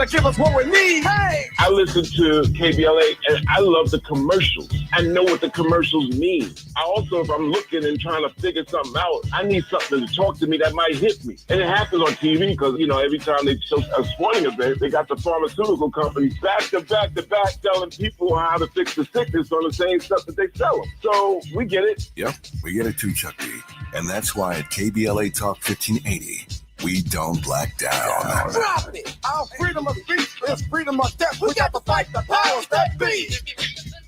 to give us what we need. Hey! I listen to KBLA and I love the commercials. I know what the commercials mean. I also, if I'm looking and trying to figure something out, I need something to talk to me that might hit me. And it happens on TV because, you know, every time they show a sporting event, they got the pharmaceutical companies back to back telling people how to fix the sickness on the same stuff that they sell them. So we get it. Yep, we get it too, Chuck D. And that's why at KBLA Talk 1580, we don't black down. Drop it! Our freedom of speech is freedom of death. We got to fight the powers that be.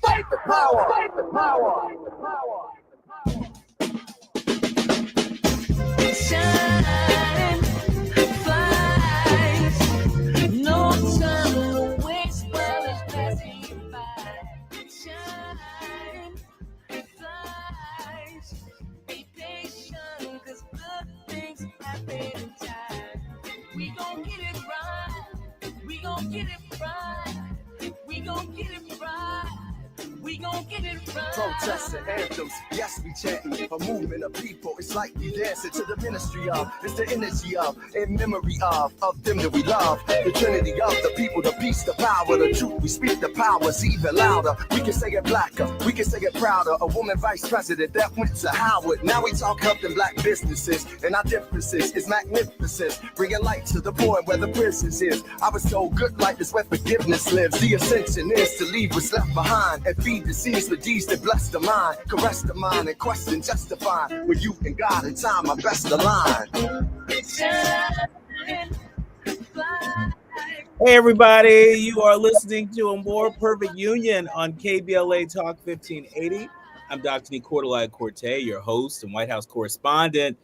Fight the power! Fight the power! Shine, flies, no time to waste while it's passing you by. Shine, flies, be patient, 'cause good things happen in time. We gon' get it right, we gon' get it right, we gon' get it right. We gon' get it right. Protests and anthems, yes, we chanting. A movement of people, it's like we dancing to the ministry of. It's the energy of, in memory of them that we love. The trinity of the people, the peace, the power, the truth. We speak the powers even louder. We can say it blacker, we can say it prouder. A woman vice president that went to Howard. Now we talk helping black businesses, and our differences is magnificent. Bringing light to the point where the prisons is. I was told good life is where forgiveness lives. The ascension is to leave what's left behind and feed the seeds with deeds that bless the mind, caress the mind, and question justify. With you and God in time, my best align. Hey everybody, you are listening to A More Perfect Union on KBLA Talk 1580. I'm Dr. Nii-Quartelai Quartey, your host and White House correspondent.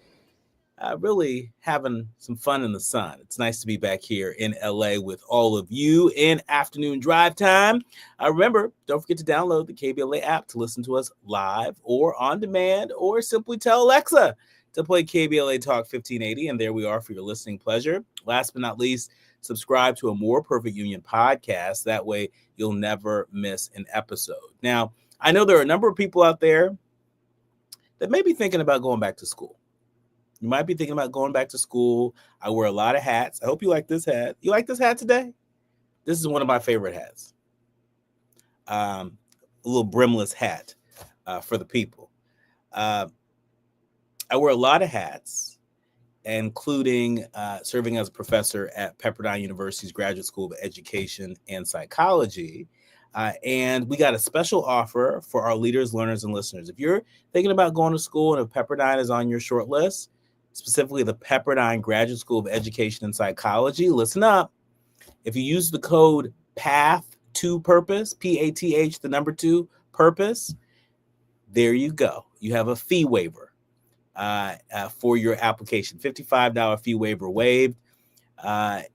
Really having some fun in the sun. It's nice to be back here in LA with all of you in afternoon drive time. Remember, don't forget to download the KBLA app to listen to us live or on demand, or simply tell Alexa to play KBLA Talk 1580, and there we are for your listening pleasure. Last but not least, subscribe to A More Perfect Union podcast. That way you'll never miss an episode. Now, I know there are a number of people out there that may be thinking about going back to school. You might be thinking about going back to school. I wear a lot of hats. I hope you like this hat. You like this hat today? This is one of my favorite hats. A little brimless hat for the people. I wear a lot of hats, including serving as a professor at Pepperdine University's Graduate School of Education and Psychology. And we got a special offer for our leaders, learners, and listeners. If you're thinking about going to school and if Pepperdine is on your short list, specifically the Pepperdine Graduate School of Education and Psychology, listen up. If you use the code PATH2PURPOSE, PATH, the number 2, purpose, there you go. You have a fee waiver for your application, $55 fee waiver waived.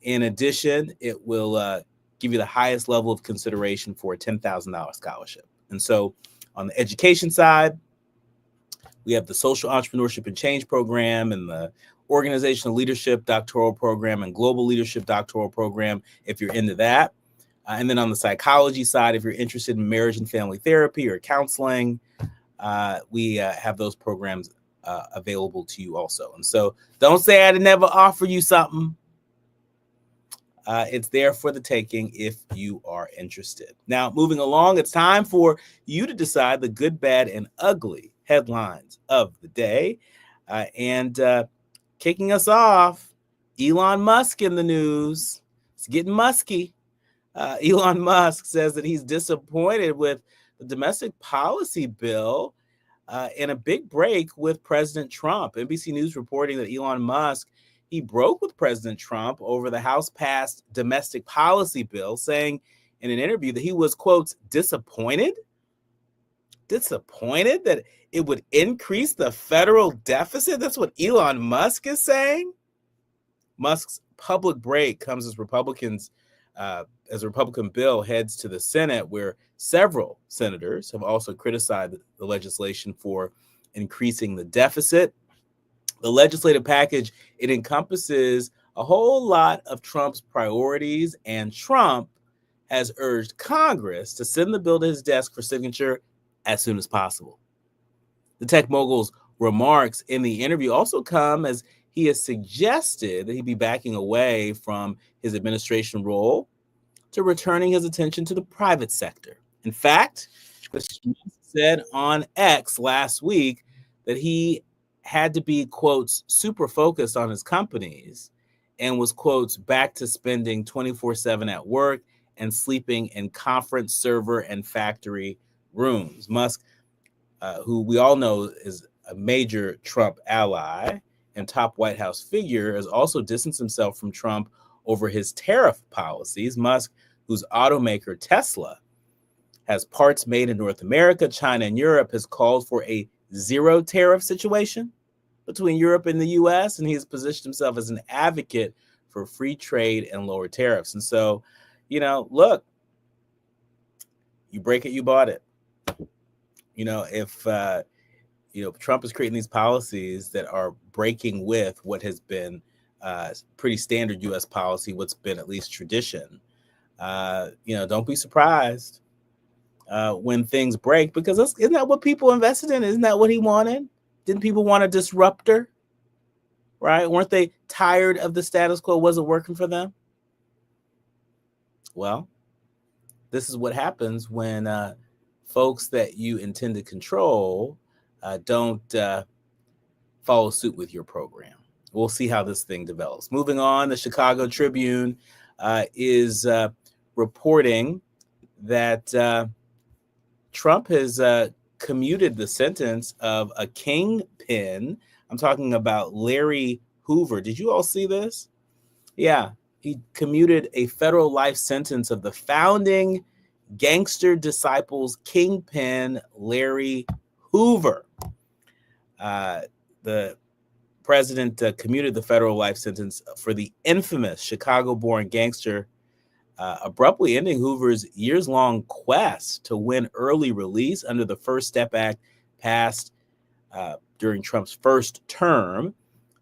In addition, it will give you the highest level of consideration for a $10,000 scholarship. And so on the education side, we have the Social Entrepreneurship and Change Program and the Organizational Leadership Doctoral Program and Global Leadership Doctoral Program, if you're into that. And then on the psychology side, if you're interested in marriage and family therapy or counseling, we have those programs available to you also. And so don't say I did never offer you something. It's there for the taking if you are interested. Now, moving along, it's time for you to decide the good, bad, and ugly headlines of the day. And kicking us off, Elon Musk in the news. It's getting musky. Elon Musk says that he's disappointed with the domestic policy bill and a big break with President Trump. NBC News reporting that Elon Musk, he broke with President Trump over the House-passed domestic policy bill, saying in an interview that he was, quote, disappointed that it would increase the federal deficit. That's what Elon Musk is saying. Musk's public break comes as as a Republican bill heads to the Senate, where several senators have also criticized the legislation for increasing the deficit. The legislative package, it encompasses a whole lot of Trump's priorities, and Trump has urged Congress to send the bill to his desk for signature as soon as possible. The tech mogul's remarks in the interview also come as he has suggested that he be backing away from his administration role to returning his attention to the private sector. In fact, the said on X last week that he had to be, quotes, super focused on his companies and was, quotes, back to spending 24/7 at work and sleeping in conference server and factory rooms. Musk, who we all know is a major Trump ally and top White House figure, has also distanced himself from Trump over his tariff policies. Musk, whose automaker Tesla has parts made in North America, China, and Europe, has called for a zero tariff situation between Europe and the US, and he has positioned himself as an advocate for free trade and lower tariffs. And so, look, you break it, you bought it. If Trump is creating these policies that are breaking with what has been pretty standard U.S. policy, what's been at least tradition, don't be surprised when things break, because isn't that what people invested in? Isn't that what he wanted? Didn't people want a disruptor? Right? Weren't they tired of the status quo? Wasn't working for them? Well, this is what happens when folks that you intend to control don't follow suit with your program. We'll see how this thing develops. Moving on, the Chicago Tribune is reporting that Trump has commuted the sentence of a kingpin. I'm talking about Larry Hoover. Did you all see this? Yeah, he commuted a federal life sentence of the founding gangster disciples kingpin Larry Hoover. The president commuted the federal life sentence for the infamous Chicago-born gangster, abruptly ending Hoover's years-long quest to win early release under the First Step Act passed during Trump's first term.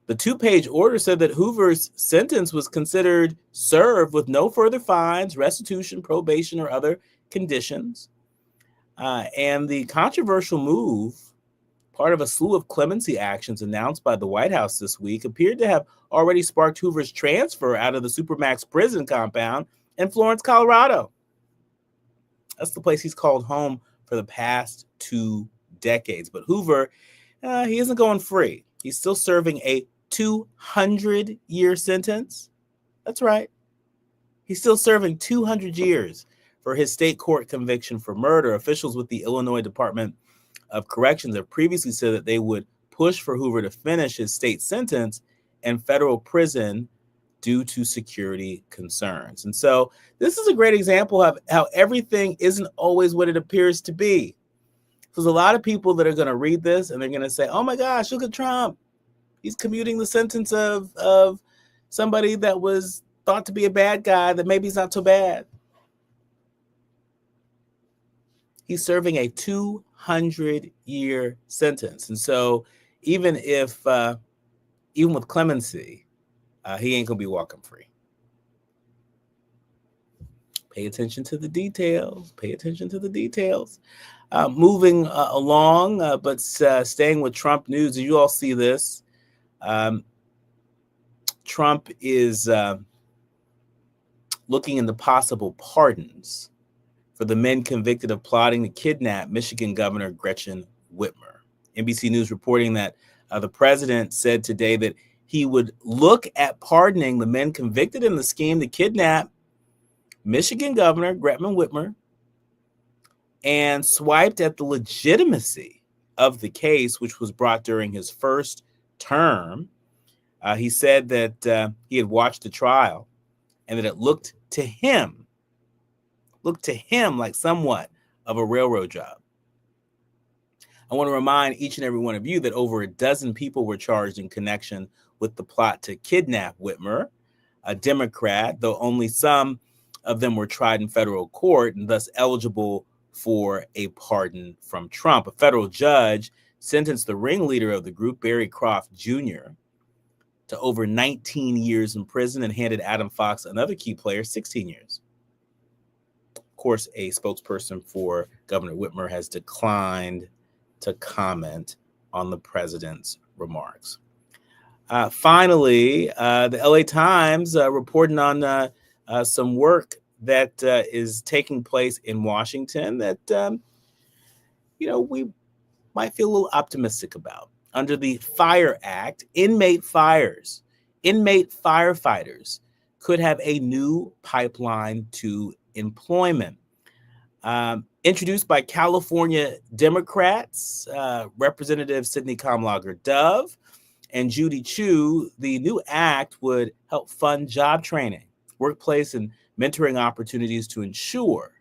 The two-page order said that Hoover's sentence was considered served with no further fines, restitution, probation, or other conditions. And the controversial move, part of a slew of clemency actions announced by the White House this week, appeared to have already sparked Hoover's transfer out of the Supermax prison compound in Florence, Colorado. That's the place he's called home for the past 2 decades. But Hoover, he isn't going free. He's still serving a 200-year sentence. That's right. He's still serving 200 years for his state court conviction for murder. Officials with the Illinois Department of Corrections have previously said that they would push for Hoover to finish his state sentence in federal prison due to security concerns. And so this is a great example of how everything isn't always what it appears to be. There's a lot of people that are going to read this and they're going to say, oh my gosh, look at Trump. He's commuting the sentence of somebody that was thought to be a bad guy that maybe he's not so bad. He's serving a 200-year sentence. And so even with clemency, he ain't going to be walking free. Pay attention to the details. Pay attention to the details. Moving along, but staying with Trump news. Did you all see this? Trump is looking into possible pardons for the men convicted of plotting to kidnap Michigan Governor Gretchen Whitmer. NBC News reporting that the president said today that he would look at pardoning the men convicted in the scheme to kidnap Michigan Governor Gretchen Whitmer, and swiped at the legitimacy of the case, which was brought during his first term. He said that he had watched the trial and that it looked to him like somewhat of a railroad job. I want to remind each and every one of you that over a dozen people were charged in connection with the plot to kidnap Whitmer, a Democrat, though only some of them were tried in federal court and thus eligible for a pardon from Trump. A federal judge sentenced the ringleader of the group, Barry Croft Jr., to over 19 years in prison and handed Adam Fox, another key player, 16 years. Of course, a spokesperson for Governor Whitmer has declined to comment on the president's remarks. Finally, the LA Times reporting on some work that is taking place in Washington that, we might feel a little optimistic about. Under the Fire Act, inmate firefighters could have a new pipeline to employment. Introduced by California Democrats, Representative Sidney Kamlager-Dove and Judy Chu, the new act would help fund job training, workplace and mentoring opportunities to ensure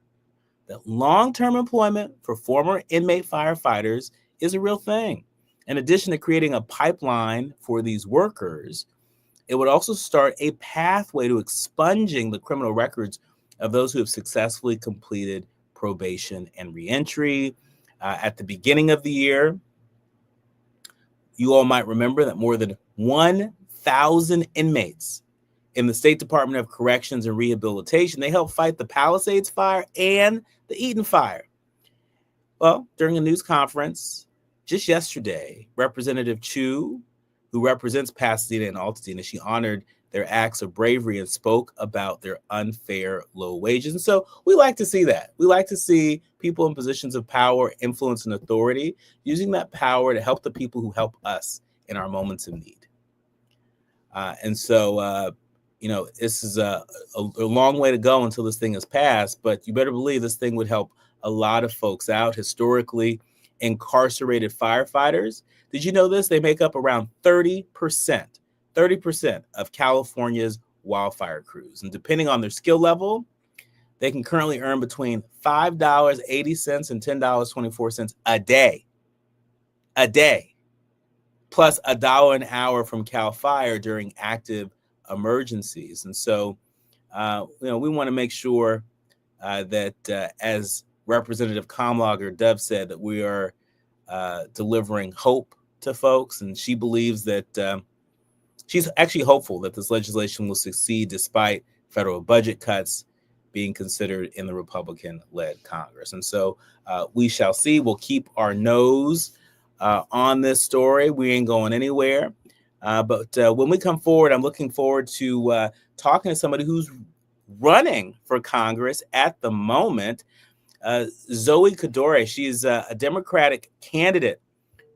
that long-term employment for former inmate firefighters is a real thing. In addition to creating a pipeline for these workers, it would also start a pathway to expunging the criminal records of those who have successfully completed probation and reentry. At the beginning of the year, you all might remember that more than 1,000 inmates in the State Department of Corrections and Rehabilitation, they helped fight the Palisades fire and the Eden fire. Well, during a news conference just yesterday, Representative Chu, who represents Pasadena and Altadena, she honored their acts of bravery and spoke about their unfair low wages. And so we like to see that. We like to see people in positions of power, influence, and authority using that power to help the people who help us in our moments of need. This is a long way to go until this thing is passed, but you better believe this thing would help a lot of folks out. Historically incarcerated firefighters, did you know this? They make up around 30% of California's wildfire crews. And depending on their skill level, they can currently earn between $5.80 and $10.24 a day, plus $1 an hour from Cal Fire during active emergencies. And so, we want to make sure that, as Representative Kamlager-Dove said, that we are delivering hope to folks. And she believes that she's actually hopeful that this legislation will succeed despite federal budget cuts being considered in the Republican-led Congress. And so we shall see. We'll keep our nose on this story. We ain't going anywhere. But when we come forward, I'm looking forward to talking to somebody who's running for Congress at the moment, Zoe Kadore. She's a Democratic candidate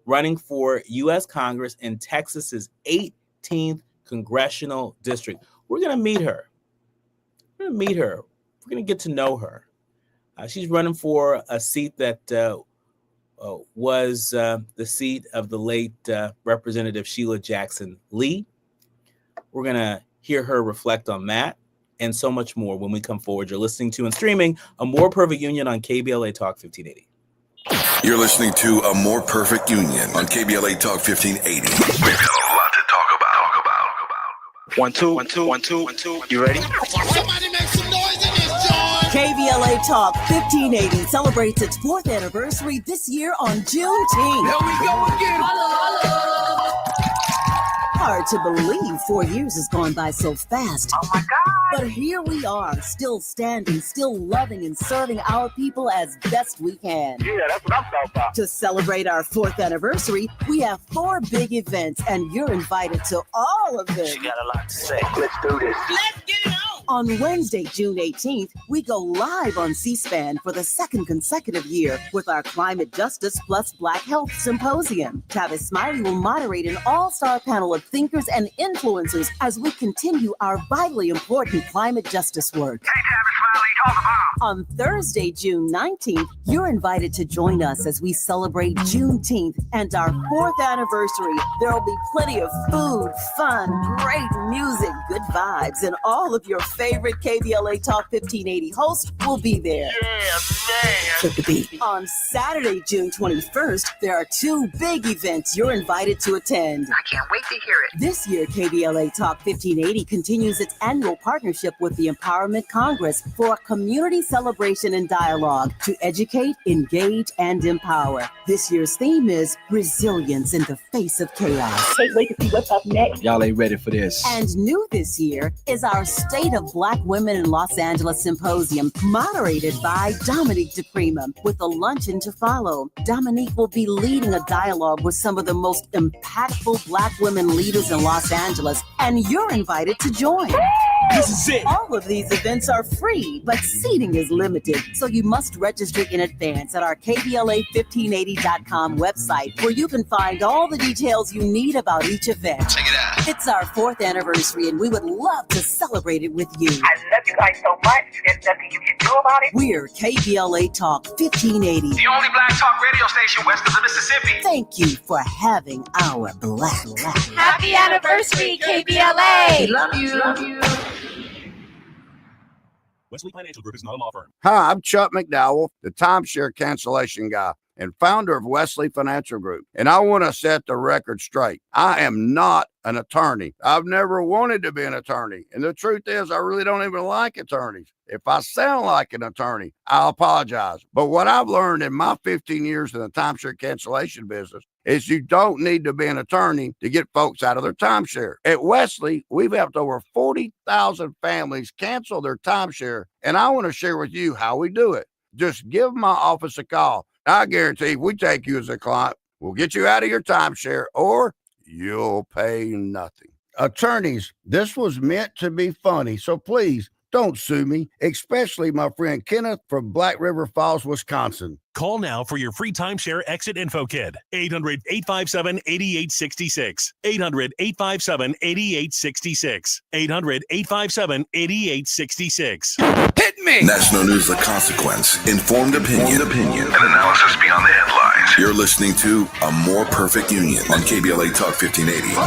running for U.S. Congress in Texas's 18th congressional district. We're going to meet her. We're going to get to know her. She's running for a seat that was the seat of the late Representative Sheila Jackson Lee. We're going to hear her reflect on that and so much more when we come forward. You're listening to and streaming A More Perfect Union on KBLA Talk 1580. You're listening to A More Perfect Union on KBLA Talk 1580. We've got a lot to talk about. 1 2 1 2 1 2 1 2. You ready? Somebody make some noise in this joint. KBLA Talk 1580 celebrates its 4th anniversary this year on Juneteenth. Here we go again. Hard to believe 4 years has gone by so fast. Oh my God. But here we are, still standing, still loving and serving our people as best we can. Yeah, that's what I'm talking about. To celebrate our 4th anniversary, we have 4 big events, and you're invited to all of them. She got a lot to say. Let's do this. Let's get it on. On Wednesday, June 18th, we go live on C-SPAN for the 2nd consecutive year with our Climate Justice Plus Black Health Symposium. Tavis Smiley will moderate an all-star panel of thinkers and influencers as we continue our vitally important climate justice work. Hey, Tavis Smiley, talk about. On Thursday, June 19th, you're invited to join us as we celebrate Juneteenth and our 4th anniversary. There will be plenty of food, fun, great music, good vibes, and all of your favorite KBLA Talk 1580 hosts will be there. Yeah, man. Hit the beat. On Saturday, June 21st, there are 2 big events you're invited to attend. I can't wait to hear it. This year, KBLA Talk 1580 continues its annual partnership with the Empowerment Congress for a community celebration and dialogue to educate, engage, and empower. This year's theme is Resilience in the Face of Chaos. Can't wait to see what's up next. Y'all ain't ready for this. And new this year is our State of Black Women in Los Angeles Symposium, moderated by Dominique DePrima, with a luncheon to follow. Dominique will be leading a dialogue with some of the most impactful Black women leaders in Los Angeles, and you're invited to join. This is it. All of these events are free, but seating is limited, so you must register in advance at our KBLA1580.com website, where you can find all the details you need about each event. Check it out. It's our 4th anniversary, and we would love to celebrate it with you. I love you guys so much. There's nothing you can do about it. We're KBLA Talk 1580. The only black talk radio station west of the Mississippi. Thank you for having our black. Happy anniversary, KBLA. We love you. Love you. Wesley Financial Group is not a law firm. Hi, I'm Chuck McDowell, the timeshare cancellation guy and founder of Wesley Financial Group. And I want to set the record straight. I am not an attorney. I've never wanted to be an attorney. And the truth is, I really don't even like attorneys. If I sound like an attorney, I'll apologize. But what I've learned in my 15 years in the timeshare cancellation business is you don't need to be an attorney to get folks out of their timeshare. At Wesley, we've helped over 40,000 families cancel their timeshare, and I want to share with you how we do it. Just give my office a call. I guarantee if we take you as a client, we'll get you out of your timeshare or you'll pay nothing. Attorneys, this was meant to be funny, so please don't sue me, especially my friend Kenneth from Black River Falls, Wisconsin. Call now for your free timeshare exit info kit. 800-857-8866. 800-857-8866. 800-857-8866. Hit me! National news, the consequence, informed opinion, and analysis beyond the headlines. You're listening to A More Perfect Union on KBLA Talk 1580.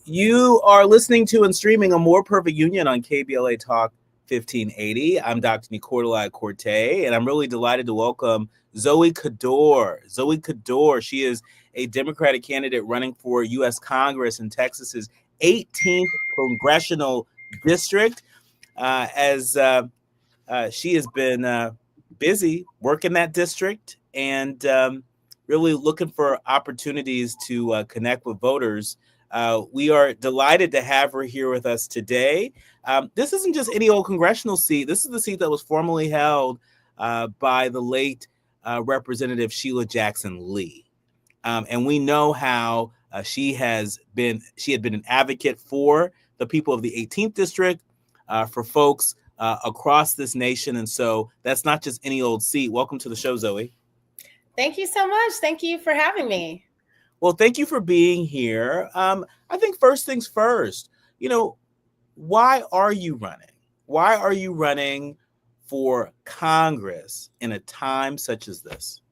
You are listening to and streaming A More Perfect Union on KBLA Talk 1580. I'm Dr. Nii-Quartelai Quartey, and I'm really delighted to welcome Zoe Kaddour. Zoe Kaddour, she is a Democratic candidate running for U.S. Congress in Texas's 18th congressional district. As she has been busy working that district and really looking for opportunities to connect with voters. We are delighted to have her here with us today. This isn't just any old congressional seat. This is the seat that was formerly held by the late Representative Sheila Jackson Lee. And we know how she had been an advocate for the people of the 18th district, for folks across this nation. And so that's not just any old seat. Welcome to the show, Zoe. Thank you so much. Thank you for having me. Well, thank you for being here. I think first things first, why are you running? Why are you running for Congress in a time such as this?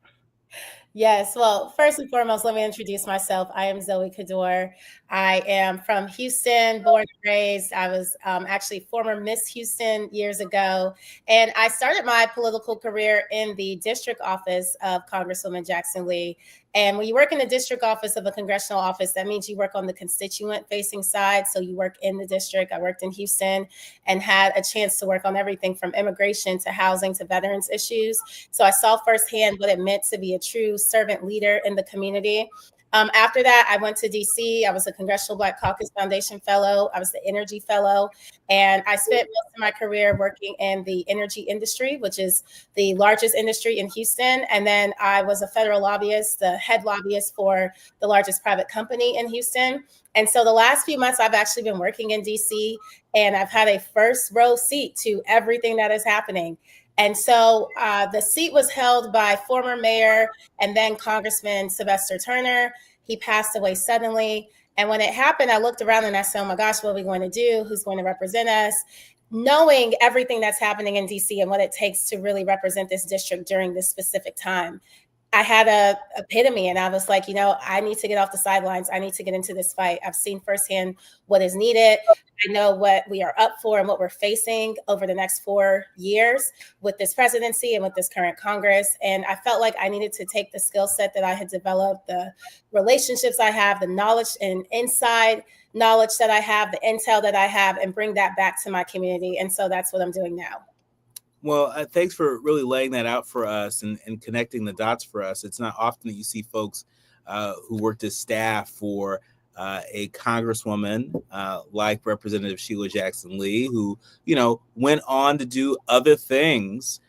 Yes. Well, first and foremost, let me introduce myself. I am Zoe Kaddour. I am from Houston, born and raised. I was actually former Miss Houston years ago. And I started my political career in the district office of Congresswoman Jackson Lee. And when you work in the district office of a congressional office, that means you work on the constituent facing side. So you work in the district. I worked in Houston and had a chance to work on everything from immigration to housing to veterans issues. So I saw firsthand what it meant to be a true servant leader in the community. After that, I went to DC. I was a Congressional Black Caucus Foundation Fellow. I was the Energy Fellow. And I spent most of my career working in the energy industry, which is the largest industry in Houston. And then I was a federal lobbyist, the head lobbyist for the largest private company in Houston. And so the last few months, I've actually been working in DC, and I've had a first row seat to everything that is happening. And so the seat was held by former mayor and then Congressman Sylvester Turner. He passed away suddenly. And when it happened, I looked around and I said, oh my gosh, what are we going to do? Who's going to represent us? Knowing everything that's happening in DC and what it takes to really represent this district during this specific time, I had a epitome, and I was like, I need to get off the sidelines. I need to get into this fight. I've seen firsthand what is needed. I know what we are up for and what we're facing over the next 4 years with this presidency and with this current Congress. And I felt like I needed to take the skill set that I had developed, the relationships I have, the knowledge and inside knowledge that I have, the intel that I have, and bring that back to my community. And so that's what I'm doing now. Well, thanks for really laying that out for us and connecting the dots for us. It's not often that you see folks who worked as staff for a congresswoman like Representative Sheila Jackson Lee, who, went on to do other things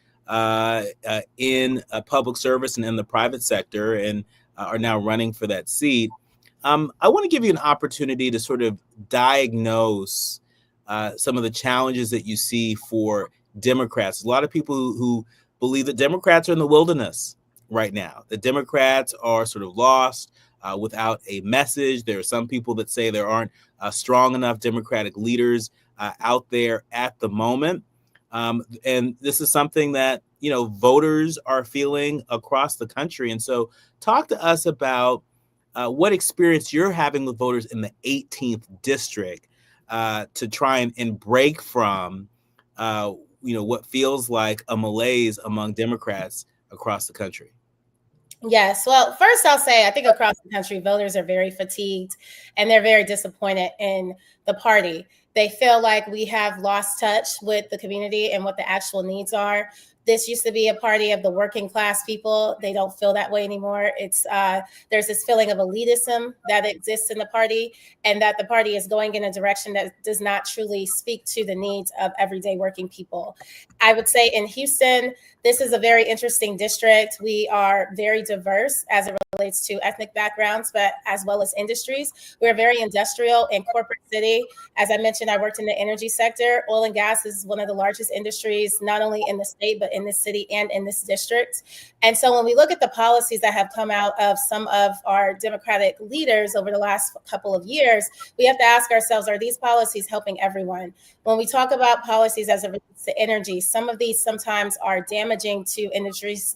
in public service and in the private sector, and are now running for that seat. I want to give you an opportunity to sort of diagnose some of the challenges that you see for Democrats. A lot of people who believe that Democrats are in the wilderness right now. The Democrats are sort of lost without a message. There are some people that say there aren't strong enough Democratic leaders out there at the moment. And this is something that, voters are feeling across the country. And so talk to us about what experience you're having with voters in the 18th district to try and break from, what feels like a malaise among Democrats across the country. Yes. Well, first I'll say, I think across the country, voters are very fatigued and they're very disappointed in the party. They feel like we have lost touch with the community and what the actual needs are. This used to be a party of the working class people. They don't feel that way anymore. It's there's this feeling of elitism that exists in the party, and that the party is going in a direction that does not truly speak to the needs of everyday working people. I would say in Houston, this is a very interesting district. We are very diverse as it relates to ethnic backgrounds, but as well as industries. We're a very industrial and corporate city. As I mentioned, I worked in the energy sector. Oil and gas is one of the largest industries, not only in the state, but in this city and in this district. And so when we look at the policies that have come out of some of our Democratic leaders over the last couple of years, we have to ask ourselves, are these policies helping everyone? When we talk about policies as it relates to energy, some of these sometimes are damaging to industries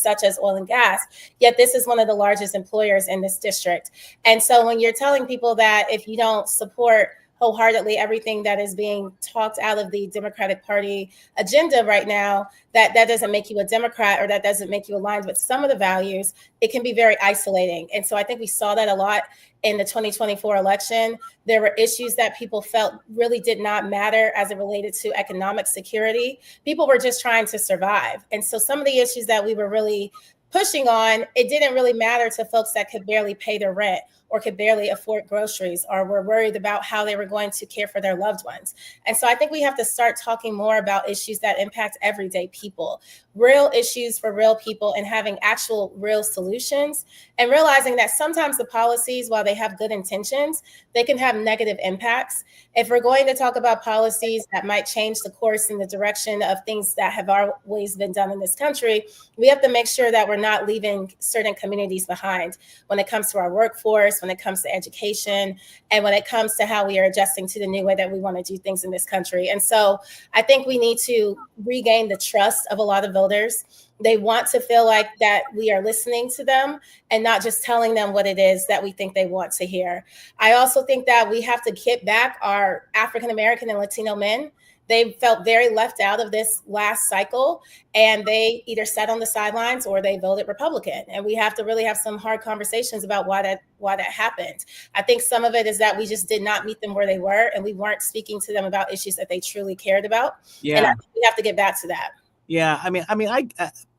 such as oil and gas, yet this is one of the largest employers in this district. And so when you're telling people that if you don't support wholeheartedly everything that is being talked out of the Democratic Party agenda right now, that doesn't make you a Democrat, or that doesn't make you aligned with some of the values, it can be very isolating. And so I think we saw that a lot in the 2024 election. There were issues that people felt really did not matter as it related to economic security. People were just trying to survive. And so some of the issues that we were really pushing on, it didn't really matter to folks that could barely pay their rent or could barely afford groceries, or were worried about how they were going to care for their loved ones. And so I think we have to start talking more about issues that impact everyday people, real issues for real people, and having actual real solutions, and realizing that sometimes the policies, while they have good intentions, they can have negative impacts. If we're going to talk about policies that might change the course in the direction of things that have always been done in this country, we have to make sure that we're not leaving certain communities behind when it comes to our workforce, when it comes to education, and when it comes to how we are adjusting to the new way that we want to do things in this country. And so I think we need to regain the trust of a lot of voters. They want to feel like that we are listening to them and not just telling them what it is that we think they want to hear. I also think that we have to get back our African-American and Latino men. They felt very left out of this last cycle, and they either sat on the sidelines or they voted Republican. And we have to really have some hard conversations about why that happened. I think some of it is that we just did not meet them where they were, and we weren't speaking to them about issues that they truly cared about. Yeah. And I think we have to get back to that. Yeah, I mean,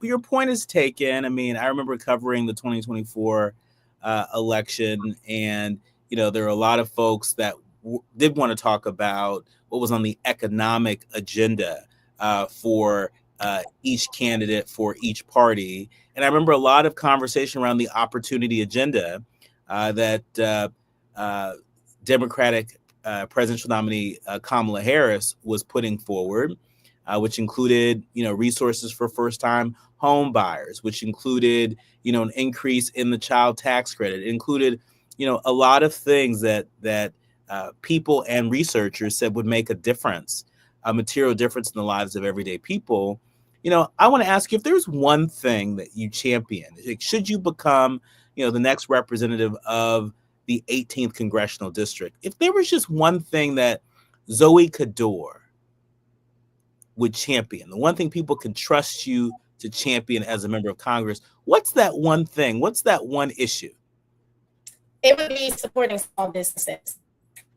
your point is taken. I mean, I remember covering the 2024 election, and there are a lot of folks that did want to talk about what was on the economic agenda for each candidate for each party. And I remember a lot of conversation around the opportunity agenda that Democratic presidential nominee Kamala Harris was putting forward, which included, resources for first-time home buyers, which included, an increase in the child tax credit. It included, a lot of things that people and researchers said would make a difference, a material difference in the lives of everyday people. I want to ask you if there's one thing that you champion, should you become, the next representative of the 18th congressional district, if there was just one thing that Zoe Kador would champion, the one thing people can trust you to champion as a member of Congress, what's that one thing? What's that one issue? It would be supporting small businesses.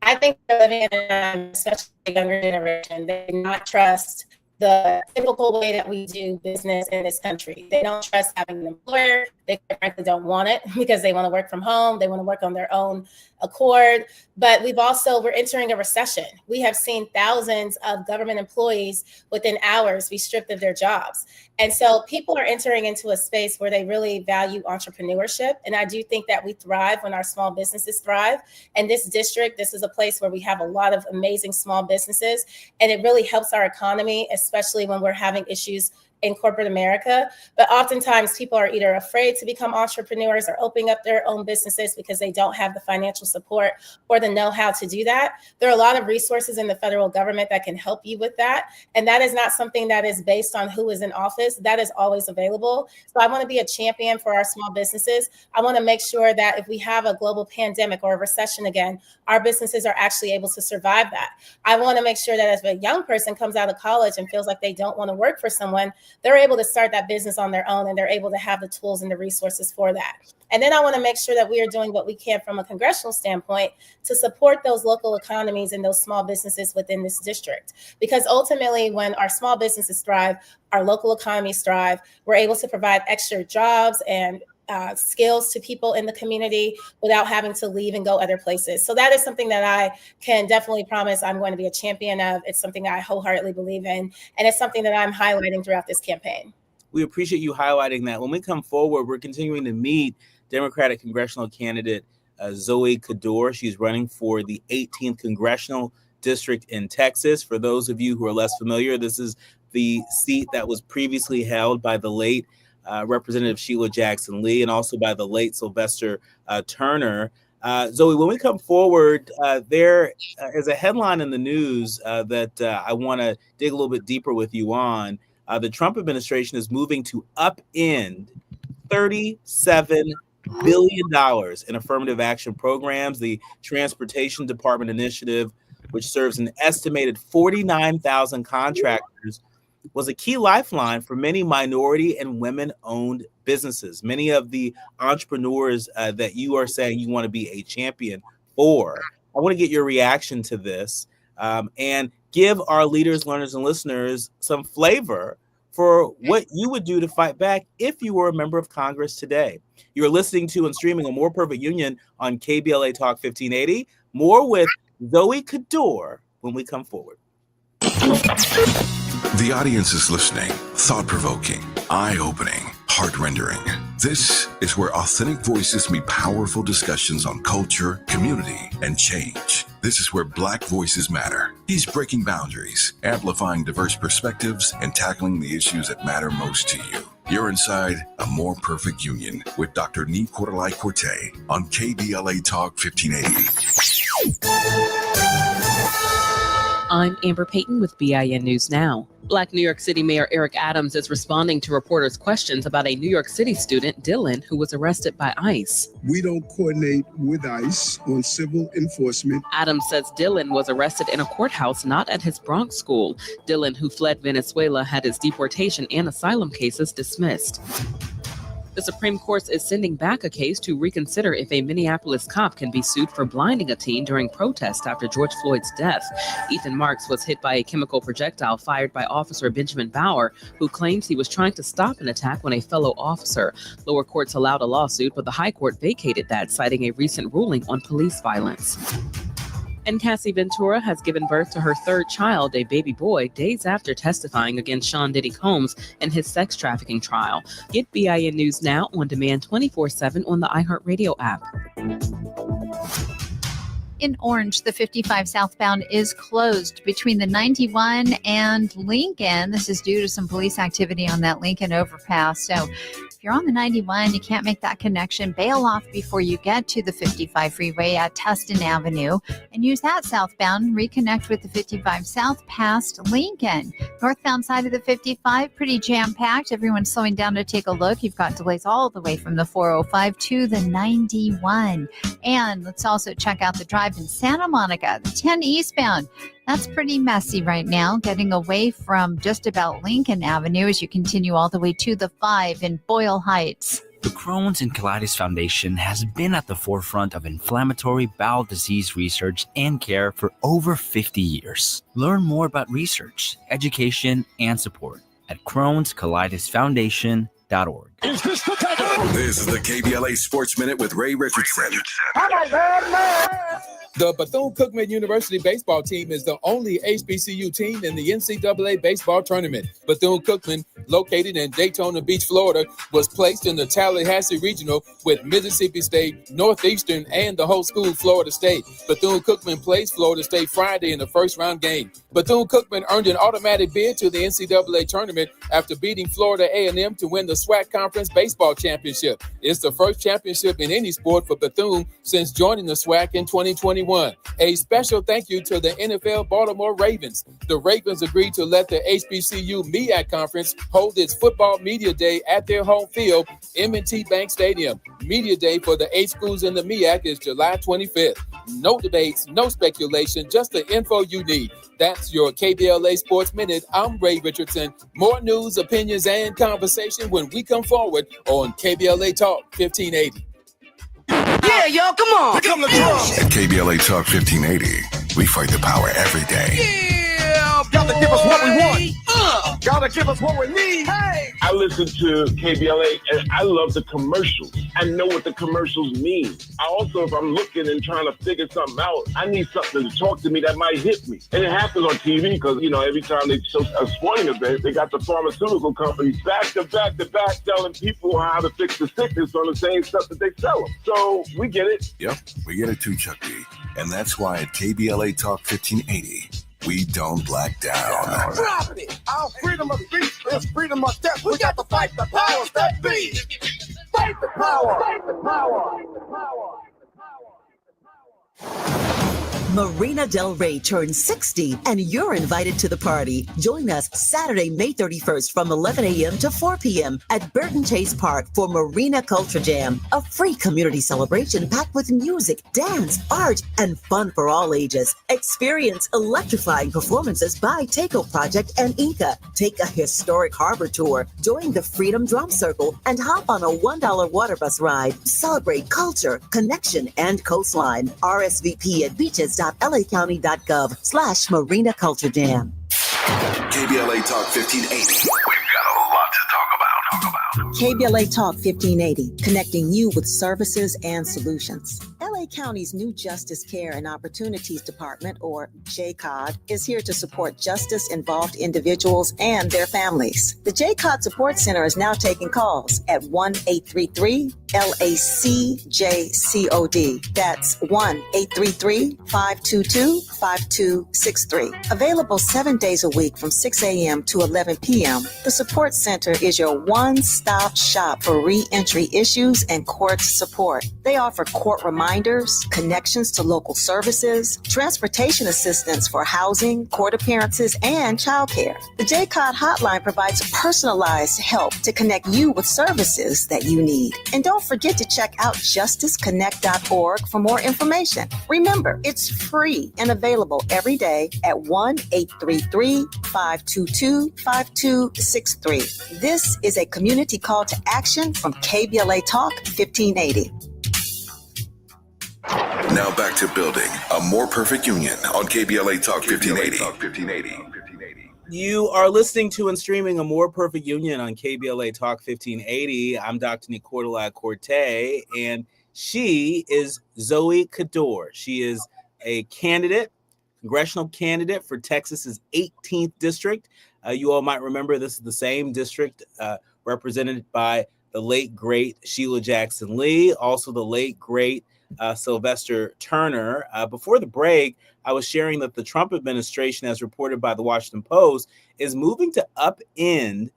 I think we're living in a time, especially the younger generation, they do not trust the typical way that we do business in this country. They don't trust having an employer. They frankly don't want it because they want to work from home. They want to work on their own accord. But we're entering a recession. We have seen thousands of government employees within hours be stripped of their jobs. And so people are entering into a space where they really value entrepreneurship. And I do think that we thrive when our small businesses thrive. And this district, this is a place where we have a lot of amazing small businesses. And it really helps our economy, especially when we're having issues in corporate America. But oftentimes people are either afraid to become entrepreneurs or opening up their own businesses because they don't have the financial support or the know-how to do that. There are a lot of resources in the federal government that can help you with that. And that is not something that is based on who is in office. That is always available. So I want to be a champion for our small businesses. I want to make sure that if we have a global pandemic or a recession again, our businesses are actually able to survive that. I want to make sure that if a young person comes out of college and feels like they don't want to work for someone, they're able to start that business on their own and they're able to have the tools and the resources for that. And then I want to make sure that we are doing what we can from a congressional standpoint to support those local economies and those small businesses within this district. Because ultimately, when our small businesses thrive, our local economies thrive, we're able to provide extra jobs and skills to people in the community without having to leave and go other places. So that is something that I can definitely promise I'm going to be a champion of. It's something that I wholeheartedly believe in, and it's something that I'm highlighting throughout this campaign. We appreciate you highlighting that. When we come forward, we're continuing to meet Democratic congressional candidate Zoe Kador. She's running for the 18th congressional district in Texas. For those of you who are less familiar, this is the seat that was previously held by the late Representative Sheila Jackson Lee and also by the late Sylvester Turner. Zoe, when we come forward, there is a headline in the news that I want to dig a little bit deeper with you on. The Trump administration is moving to upend $37 billion in affirmative action programs. The Transportation Department initiative, which serves an estimated 49,000 contractors, was a key lifeline for many minority and women-owned businesses. Many of the entrepreneurs that you are saying you want to be a champion for. I want to get your reaction to this and give our leaders, learners, and listeners some flavor for what you would do to fight back if you were a member of Congress today. You're listening to and streaming A More Perfect Union on KBLA Talk 1580. More with Zoe Kador when we come forward. The audience is listening. Thought-provoking, eye-opening, heart-rendering. This is where authentic voices meet powerful discussions on culture, community, and change. This is where Black voices matter. He's breaking boundaries, amplifying diverse perspectives, and tackling the issues that matter most to you. You're inside A More Perfect Union with Dr. Nii-Quartelai Quartey on KBLA Talk 1580. I'm Amber Payton with BIN News Now. Black New York City Mayor Eric Adams is responding to reporters' questions about a New York City student, Dylan, who was arrested by ICE. We don't coordinate with ICE on civil enforcement. Adams says Dylan was arrested in a courthouse not at his Bronx school. Dylan, who fled Venezuela, had his deportation and asylum cases dismissed. The Supreme Court is sending back a case to reconsider if a Minneapolis cop can be sued for blinding a teen during protests after George Floyd's death. Ethan Marks was hit by a chemical projectile fired by Officer Benjamin Bauer, who claims he was trying to stop an attack when a fellow officer. Lower courts allowed a lawsuit, but the High Court vacated that, citing a recent ruling on police violence. And Cassie Ventura has given birth to her third child, a baby boy, days after testifying against Sean Diddy Combs in his sex trafficking trial. Get BIN News Now on demand 24/7 on the iHeartRadio app. In Orange, the 55 southbound is closed between the 91 and Lincoln. This is due to some police activity on that Lincoln overpass. So if you're on the 91, you can't make that connection, bail off before you get to the 55 freeway at Tustin Avenue and use that southbound, reconnect with the 55 south past Lincoln. Northbound side of the 55, pretty jam-packed. Everyone's slowing down to take a look. You've got delays all the way from the 405 to the 91. And let's also check out the drive in Santa Monica, the 10 eastbound. That's pretty messy right now, getting away from just about Lincoln Avenue as you continue all the way to the 5 in Boyle Heights. The Crohn's and Colitis Foundation has been at the forefront of inflammatory bowel disease research and care for over 50 years. Learn more about research, education, and support at Crohn'sColitisFoundation.org. Is this the type of... This is the KBLA Sports Minute with Ray Richardson. The Bethune-Cookman University baseball team is the only HBCU team in the NCAA baseball tournament. Bethune-Cookman, located in Daytona Beach, Florida, was placed in the Tallahassee Regional with Mississippi State, Northeastern, and the host school, Florida State. Bethune-Cookman plays Florida State Friday in the first-round game. Bethune-Cookman earned an automatic bid to the NCAA tournament after beating Florida A&M to win the SWAC Conference Baseball Championship. It's the first championship in any sport for Bethune since joining the SWAC in 2021. A special thank you to the NFL Baltimore Ravens. The Ravens agreed to let the HBCU MEAC Conference hold its football media day at their home field, M&T Bank Stadium. Media day for the 8 schools in the MEAC is July 25th. No debates, no speculation, just the info you need. That's your KBLA Sports Minute. I'm Ray Richardson. More news, opinions, and conversation when we come forward on KBLA Talk 1580. Yeah, y'all, come on. Pick up the drums. At KBLA Talk 1580, we fight the power every day. Yeah, gotta give us what we want. Gotta give us what we need. Hey. I listen to KBLA and I love the commercials. I know what the commercials mean. I also, if I'm looking and trying to figure something out, I need something to talk to me that might hit me. And it happens on TV because, you know, every time they show a sporting event, they got the pharmaceutical companies back to back telling people how to fix the sickness on the same stuff that they sell them. So we get it. Yep, we get it too, Chuck D. And that's why at KBLA Talk 1580, we don't black down. Drop it. Our freedom of speech is freedom of death. We got to fight the powers that be. Fight the power. Fight the power. Fight the power. Marina Del Rey turns 60, and you're invited to the party. Join us Saturday, May 31st from 11 a.m. to 4 p.m. at Burton Chase Park for Marina Culture Jam, a free community celebration packed with music, dance, art, and fun for all ages. Experience electrifying performances by Takeo Project and Inca. Take a historic harbor tour, join the Freedom Drum Circle, and hop on a $1 water bus ride. Celebrate culture, connection, and coastline. RSVP at beaches.lacounty.gov/Marina Culture Jam. KBLA Talk 1580. We've got a lot to talk about. KBLA Talk 1580, connecting you with services and solutions. LA County's new Justice Care and Opportunities Department, or JCOD, is here to support justice-involved individuals and their families. The JCOD Support Center is now taking calls at 1-833-LACJCOD. That's 1-833-522-5263. Available 7 days a week from 6 a.m. to 11 p.m., the Support Center is your one-stop shop for re-entry issues and court support. They offer court reminders, connections to local services, transportation assistance for housing, court appearances, and childcare. The JCOD hotline provides personalized help to connect you with services that you need. And don't forget to check out justiceconnect.org for more information. Remember, it's free and available every day at 1-833-522-5263. This is a community call to action from KBLA Talk 1580. Now back to building a more perfect union on KBLA Talk 1580. You are listening to and streaming A More Perfect Union on KBLA Talk 1580. I'm Dr. Nii-Quartelai Quartey, and she is Zoe Kador. She is a congressional candidate for Texas's 18th district. You all might remember this is the same district represented by the late, great Sheila Jackson Lee, also the late, great Sylvester Turner. Before the break, I was sharing that the Trump administration, as reported by the Washington Post, is moving to upend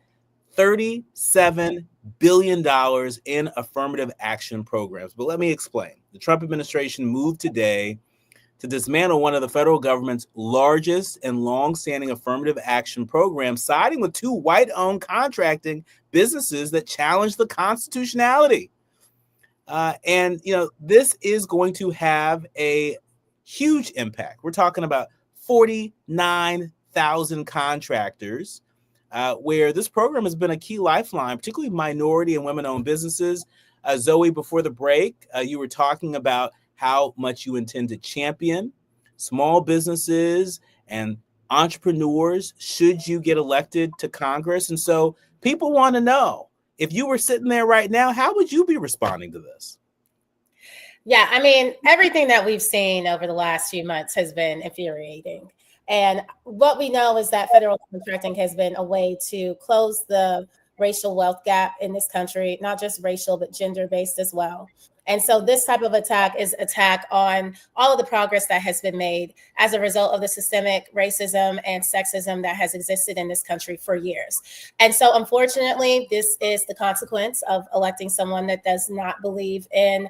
$37 billion in affirmative action programs. But let me explain. The Trump administration moved today to dismantle one of the federal government's largest and long-standing affirmative action programs, siding with two white-owned contracting businesses that challenge the constitutionality. And, you know, this is going to have a huge impact. We're talking about 49,000 contractors, where this program has been a key lifeline, particularly minority and women-owned businesses. Zoe, before the break, you were talking about how much you intend to champion small businesses and entrepreneurs should you get elected to Congress. And so people want to know, if you were sitting there right now, how would you be responding to this? Yeah, I mean, everything that we've seen over the last few months has been infuriating. And what we know is that federal contracting has been a way to close the racial wealth gap in this country, not just racial, but gender-based as well. And so this type of attack is attack on all of the progress that has been made as a result of the systemic racism and sexism that has existed in this country for years. And so unfortunately, this is the consequence of electing someone that does not believe in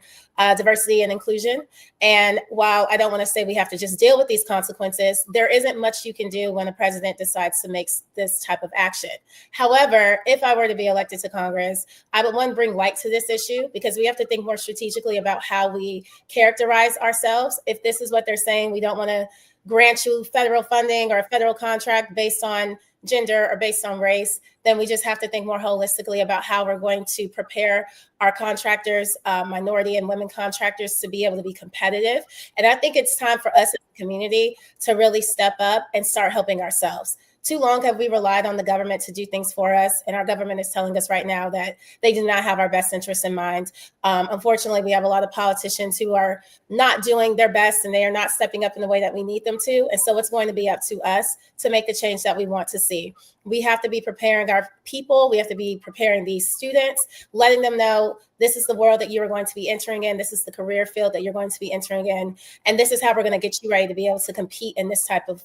diversity and inclusion. And while I don't want to say we have to just deal with these consequences, there isn't much you can do when a president decides to make this type of action. However, if I were to be elected to Congress, I would, one, bring light to this issue, because we have to think more strategically about how we characterize ourselves. If this is what they're saying, we don't want to grant you federal funding or a federal contract based on gender or based on race, then we just have to think more holistically about how we're going to prepare our contractors, minority and women contractors, to be able to be competitive. And I think it's time for us as a community to really step up and start helping ourselves. Too long have we relied on the government to do things for us, and our government is telling us right now that they do not have our best interests in mind. Unfortunately, we have a lot of politicians who are not doing their best, and they are not stepping up in the way that we need them to. And so it's going to be up to us to make the change that we want to see. We have to be preparing our people. We have to be preparing these students, letting them know this is the world that you are going to be entering in. This is the career field that you're going to be entering in. And this is how we're going to get you ready to be able to compete in this type of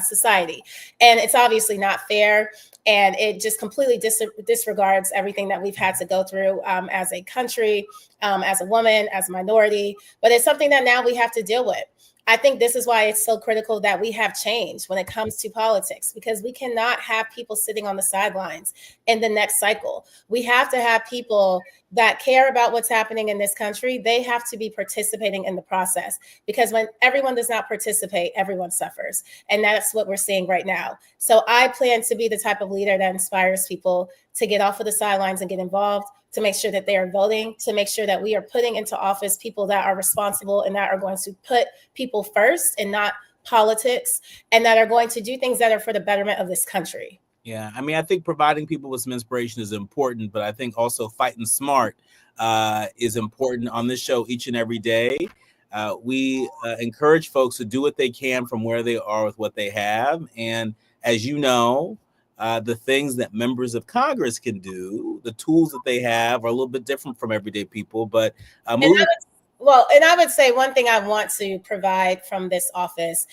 society. And it's obviously not fair. And it just completely disregards everything that we've had to go through as a country, as a woman, as a minority. But it's something that now we have to deal with. I think this is why it's so critical that we have change when it comes to politics, because we cannot have people sitting on the sidelines in the next cycle. We have to have people that care about what's happening in this country. They have to be participating in the process, because when everyone does not participate, everyone suffers. And that's what we're seeing right now. So I plan to be the type of leader that inspires people to get off of the sidelines and get involved, to make sure that they are voting, to make sure that we are putting into office people that are responsible and that are going to put people first and not politics, and that are going to do things that are for the betterment of this country. Yeah, I mean, I think providing people with some inspiration is important, but I think also fighting smart is important on this show each and every day. We encourage folks to do what they can from where they are with what they have. And as you know, the things that members of Congress can do, the tools that they have are a little bit different from everyday people. But and I would say one thing I want to provide from this office: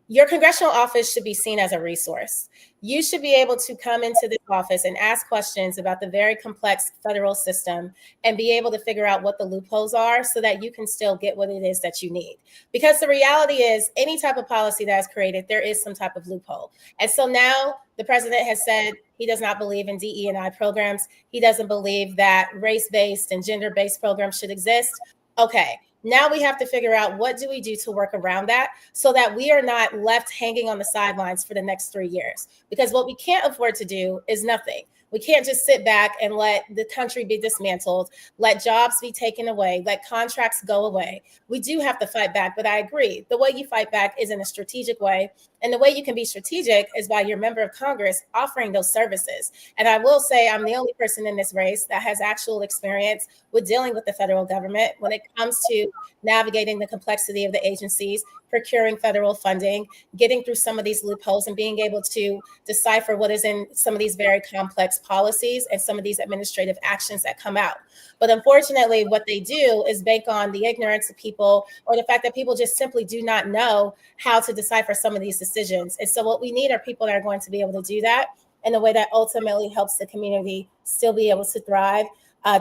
your congressional office should be seen as a resource. You should be able to come into this office and ask questions about the very complex federal system and be able to figure out what the loopholes are so that you can still get what it is that you need. Because the reality is, any type of policy that is created, there is some type of loophole. And so now the president has said he does not believe in DE&I programs. He doesn't believe that race-based and gender-based programs should exist. Okay. Now we have to figure out, what do we do to work around that so that we are not left hanging on the sidelines for the next 3 years? Because what we can't afford to do is nothing. We can't just sit back and let the country be dismantled, let jobs be taken away, let contracts go away. We do have to fight back, but I agree. The way you fight back is in a strategic way. And the way you can be strategic is by your member of Congress offering those services. And I will say, I'm the only person in this race that has actual experience with dealing with the federal government when it comes to navigating the complexity of the agencies, procuring federal funding, getting through some of these loopholes, and being able to decipher what is in some of these very complex policies and some of these administrative actions that come out. But unfortunately, what they do is bank on the ignorance of people, or the fact that people just simply do not know how to decipher some of these decisions. And so what we need are people that are going to be able to do that in a way that ultimately helps the community still be able to thrive,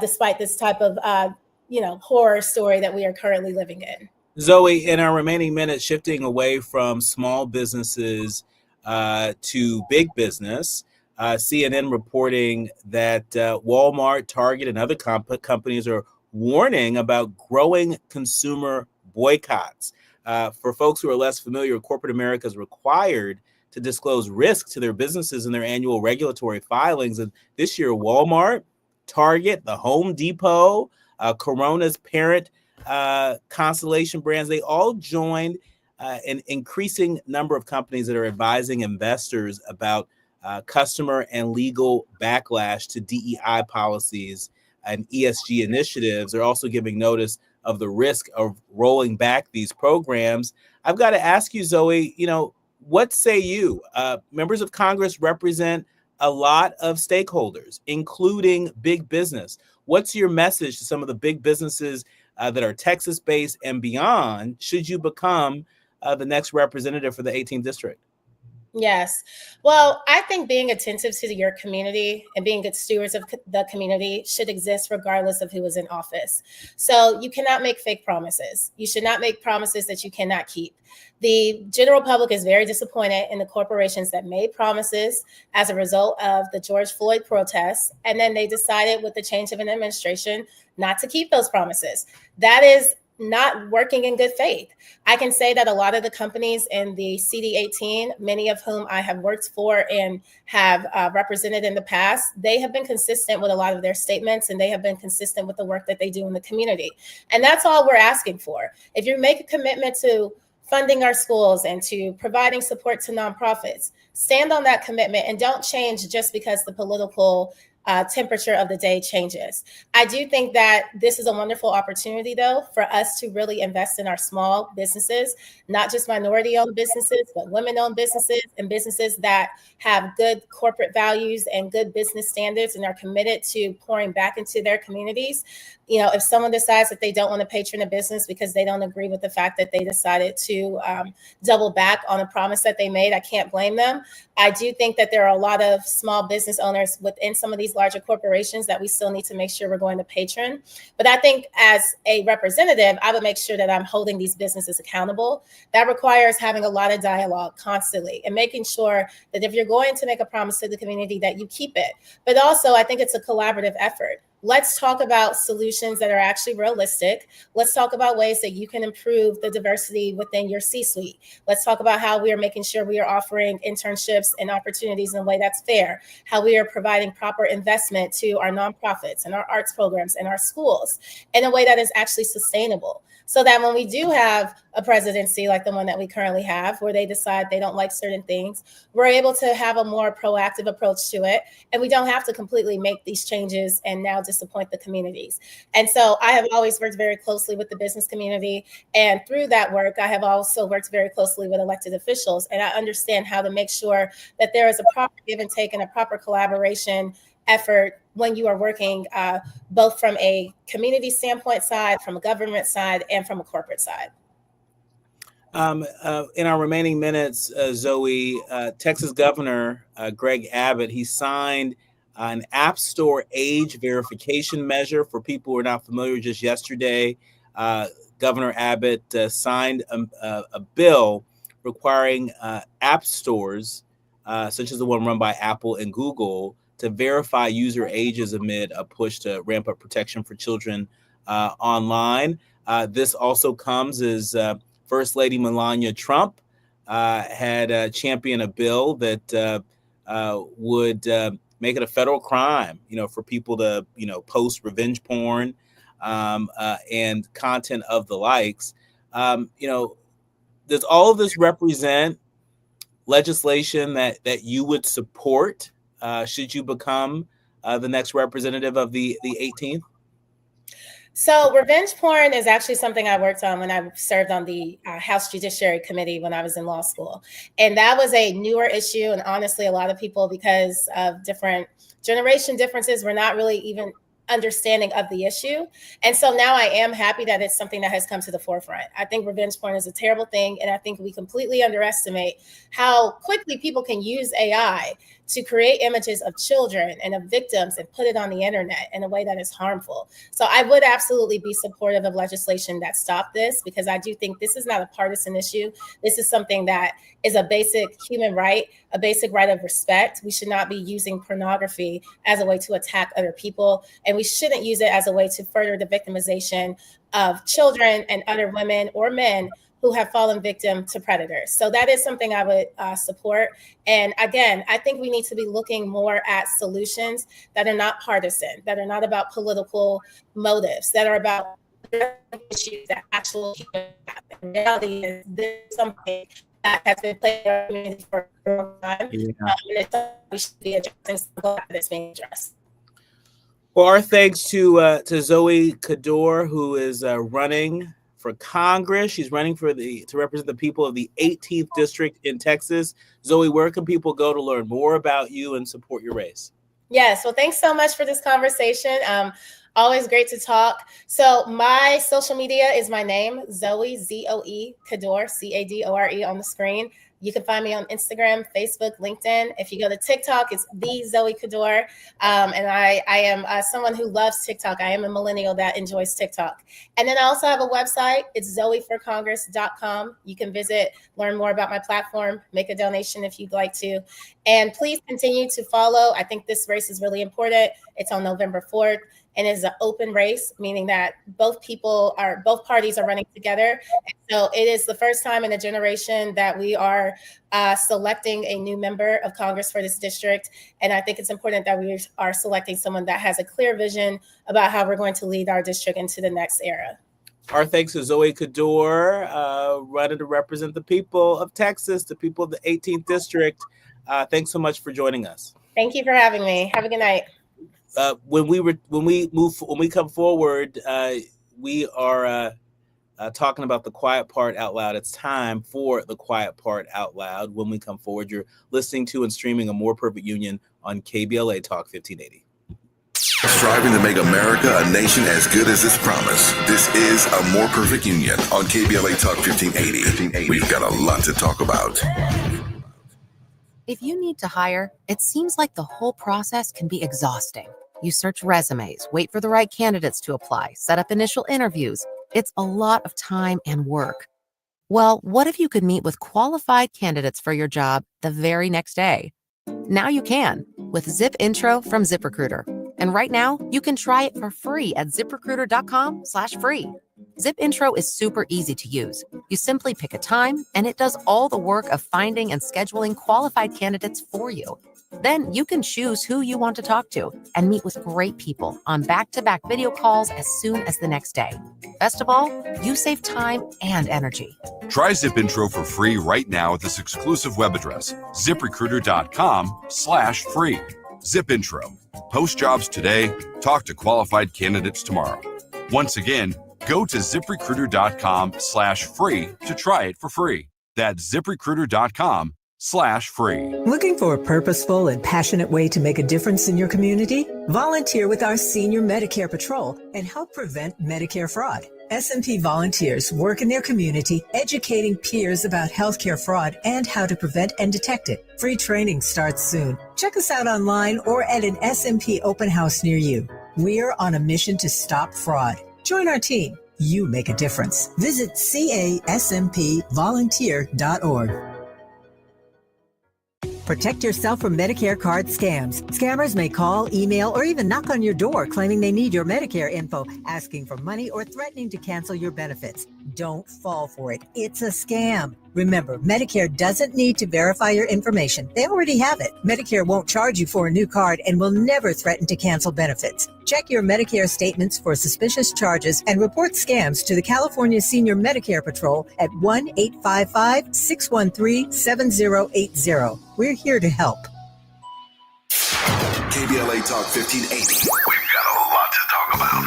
despite this type of horror story that we are currently living in. Zoe, in our remaining minutes, shifting away from small businesses to big business, CNN reporting that Walmart, Target, and other companies are warning about growing consumer boycotts. For folks who are less familiar, corporate America is required to disclose risk to their businesses in their annual regulatory filings. And this year, Walmart, Target, the Home Depot, Corona's parent Constellation Brands, they all joined an increasing number of companies that are advising investors about customer and legal backlash to DEI policies and ESG initiatives. They're also giving notice of the risk of rolling back these programs. I've got to ask you, Zoe, what say you? Members of Congress represent a lot of stakeholders, including big business. What's your message to some of the big businesses that are Texas-based and beyond, should you become the next representative for the 18th district? Yes. Well, I think being attentive to your community and being good stewards of the community should exist regardless of who is in office. So you cannot make fake promises. You should not make promises that you cannot keep. The general public is very disappointed in the corporations that made promises as a result of the George Floyd protests, and then they decided with the change of an administration not to keep those promises. That is not working in good faith. I can say that a lot of the companies in the CD18, many of whom I have worked for and have represented in the past, they have been consistent with a lot of their statements, and they have been consistent with the work that they do in the community. And that's all we're asking for. If you make a commitment to funding our schools and to providing support to nonprofits, stand on that commitment and don't change just because the political temperature of the day changes. I do think that this is a wonderful opportunity, though, for us to really invest in our small businesses, not just minority-owned businesses, but women-owned businesses and businesses that have good corporate values and good business standards and are committed to pouring back into their communities. If someone decides that they don't want to patron a business because they don't agree with the fact that they decided to double back on a promise that they made, I can't blame them. I do think that there are a lot of small business owners within some of these larger corporations that we still need to make sure we're going to patron. But I think as a representative, I would make sure that I'm holding these businesses accountable. That requires having a lot of dialogue constantly and making sure that if you're going to make a promise to the community, that you keep it. But also, I think it's a collaborative effort. Let's talk about solutions that are actually realistic. Let's talk about ways that you can improve the diversity within your C-suite. Let's talk about how we are making sure we are offering internships and opportunities in a way that's fair, how we are providing proper investment to our nonprofits and our arts programs and our schools in a way that is actually sustainable. So that when we do have a presidency like the one that we currently have, where they decide they don't like certain things, we're able to have a more proactive approach to it. And we don't have to completely make these changes and now disappoint the communities. And so I have always worked very closely with the business community. And through that work, I have also worked very closely with elected officials. And I understand how to make sure that there is a proper give and take and a proper collaboration effort when you are working both from a community standpoint side, from a government side, and from a corporate side. In our remaining minutes, Zoe, Texas Governor Greg Abbott, he signed an App Store age verification measure. For people who are not familiar, just yesterday, Governor Abbott signed a bill requiring app stores, such as the one run by Apple and Google, to verify user ages amid a push to ramp up protection for children online. This also comes as First Lady Melania Trump had championed a bill that would make it a federal crime, for people to, post revenge porn and content of the likes. Does all of this represent legislation that you would support should you become the next representative of the 18th? So revenge porn is actually something I worked on when I served on the House Judiciary Committee when I was in law school. And that was a newer issue. And honestly, a lot of people, because of different generation differences, were not really even understanding of the issue. And so now I am happy that it's something that has come to the forefront. I think revenge porn is a terrible thing. And I think we completely underestimate how quickly people can use AI to create images of children and of victims and put it on the internet in a way that is harmful. So I would absolutely be supportive of legislation that stopped this, because I do think this is not a partisan issue. This is something that is a basic human right, a basic right of respect. We should not be using pornography as a way to attack other people. And we shouldn't use it as a way to further the victimization of children and other women or men who have fallen victim to predators. So that is something I would support. And again, I think we need to be looking more at solutions that are not partisan, that are not about political motives, that are about issues that actually in reality is this something that has been playing in our community for a long time. Yeah. And it's something we should be addressing, so that's being addressed. Well, our thanks to Zoe Kador, who is running for Congress. She's running to represent the people of the 18th district in Texas. Zoe, where can people go to learn more about you and support your race? Yes, well, thanks so much for this conversation. Always great to talk. So my social media is my name, Zoe, Z-O-E, Kador, Cadore on the screen. You can find me on Instagram, Facebook, LinkedIn. If you go to TikTok, it's the Zoe Kador. And I am someone who loves TikTok. I am a millennial that enjoys TikTok. And then I also have a website. It's zoeforcongress.com. You can visit, learn more about my platform, make a donation if you'd like to. And please continue to follow. I think this race is really important. It's on November 4th. And it's an open race, meaning that both parties are running together. And so it is the first time in a generation that we are selecting a new member of Congress for this district. And I think it's important that we are selecting someone that has a clear vision about how we're going to lead our district into the next era. Our thanks to Zoe Kador, running to represent the people of Texas, the people of the 18th district. Thanks so much for joining us. Thank you for having me. Have a good night. When we come forward, we are talking about the quiet part out loud. It's time for the quiet part out loud. When we come forward, you're listening to and streaming A More Perfect Union on KBLA Talk 1580. Striving to make America a nation as good as its promise. This is A More Perfect Union on KBLA Talk 1580. We've got a lot to talk about. If you need to hire, it seems like the whole process can be exhausting. You search resumes, wait for the right candidates to apply, set up initial interviews. It's a lot of time and work. Well, what if you could meet with qualified candidates for your job the very next day? Now you can with Zip Intro from ZipRecruiter. And right now, you can try it for free at ZipRecruiter.com/free. Zip Intro is super easy to use. You simply pick a time, and it does all the work of finding and scheduling qualified candidates for you. Then you can choose who you want to talk to and meet with great people on back-to-back video calls as soon as the next day. Best of all, you save time and energy. Try Zip Intro for free right now at this exclusive web address, ZipRecruiter.com/free. Zip Intro. Post jobs today. Talk to qualified candidates tomorrow. Once again, go to ZipRecruiter.com/free to try it for free. That's ZipRecruiter.com/free. Looking for a purposeful and passionate way to make a difference in your community? Volunteer with our Senior Medicare Patrol and help prevent Medicare fraud. S&P volunteers work in their community educating peers about healthcare fraud and how to prevent and detect it. Free training starts soon. Check us out online or at an S&P open house near you. We're on a mission to stop fraud. Join our team. You make a difference. Visit caspvolunteer.org. Protect yourself from Medicare card scams. Scammers may call, email, or even knock on your door claiming they need your Medicare info, asking for money or threatening to cancel your benefits. Don't fall for it. It's a scam. Remember, Medicare doesn't need to verify your information. They already have it. Medicare won't charge you for a new card and will never threaten to cancel benefits. Check your Medicare statements for suspicious charges and report scams to the California Senior Medicare Patrol at 1-855-613-7080. We're here to help. KBLA Talk 1580. We've got a lot to talk about.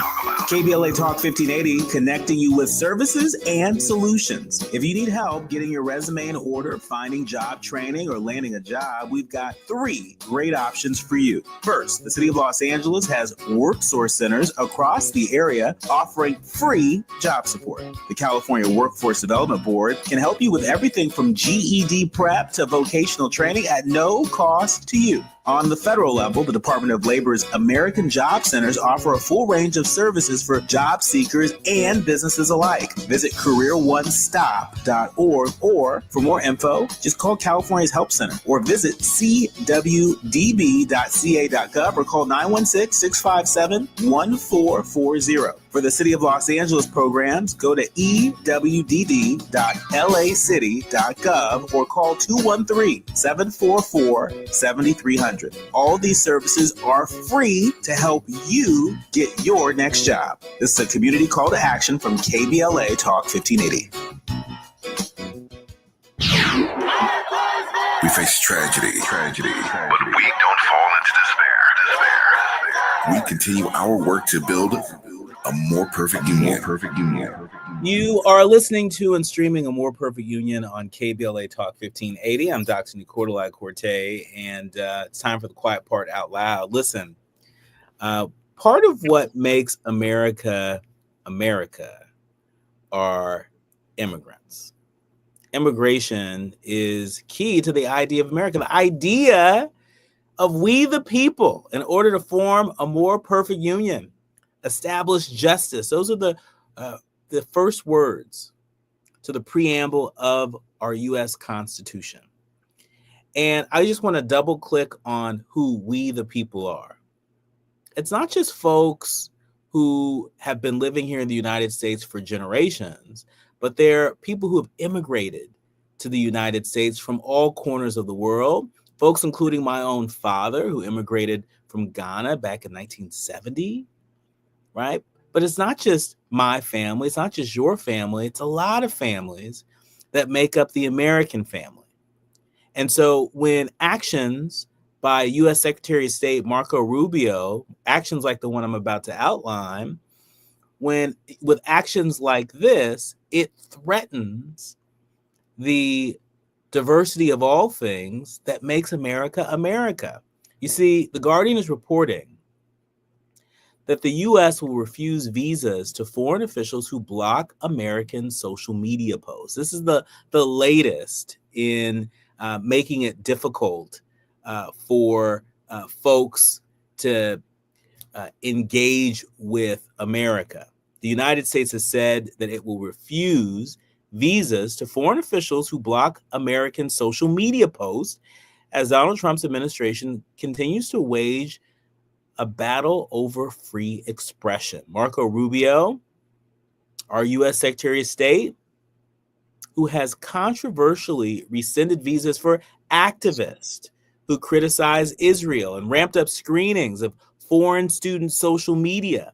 KBLA Talk 1580, connecting you with services and solutions. If you need help getting your resume in order, finding job training, or landing a job, we've got 3 great options for you. First, the City of Los Angeles has WorkSource centers across the area offering free job support. The California Workforce Development Board can help you with everything from GED prep to vocational training at no cost to you. On the federal level, the Department of Labor's American Job Centers offer a full range of services for job seekers and businesses alike. Visit careeronestop.org, or for more info, just call California's Help Center or visit cwdb.ca.gov or call 916-657-1440. For the City of Los Angeles programs, go to ewdd.lacity.gov or call 213-744-7300. All these services are free to help you get your next job. This is a community call to action from KBLA Talk 1580. We face tragedy, but we don't fall into despair. We continue our work to build a more perfect union. You are listening to and streaming A More Perfect Union on KBLA Talk 1580. I'm Dr. Nii-Quartelai Quartey, and it's time for the quiet part out loud. Listen, part of what makes America America are immigrants. Immigration is key to the idea of America, the idea of we the people, in order to form a more perfect union, establish justice. Those are the first words to the preamble of our U.S. Constitution. And I just want to double click on who we the people are. It's not just folks who have been living here in the United States for generations, but they're people who have immigrated to the United States from all corners of the world, folks including my own father, who immigrated from Ghana back in 1970, right? But it's not just my family. It's not just your family. It's a lot of families that make up the American family. And so when actions by U.S. Secretary of State Marco Rubio, actions like the one I'm about to outline, with actions like this, it threatens the diversity of all things that makes America America. You see, The Guardian is reporting that the U.S. will refuse visas to foreign officials who block American social media posts. This is the latest in making it difficult for folks to engage with America. The United States has said that it will refuse visas to foreign officials who block American social media posts as Donald Trump's administration continues to wage a battle over free expression. Marco Rubio, our U.S. Secretary of State, who has controversially rescinded visas for activists who criticize Israel and ramped up screenings of foreign student social media.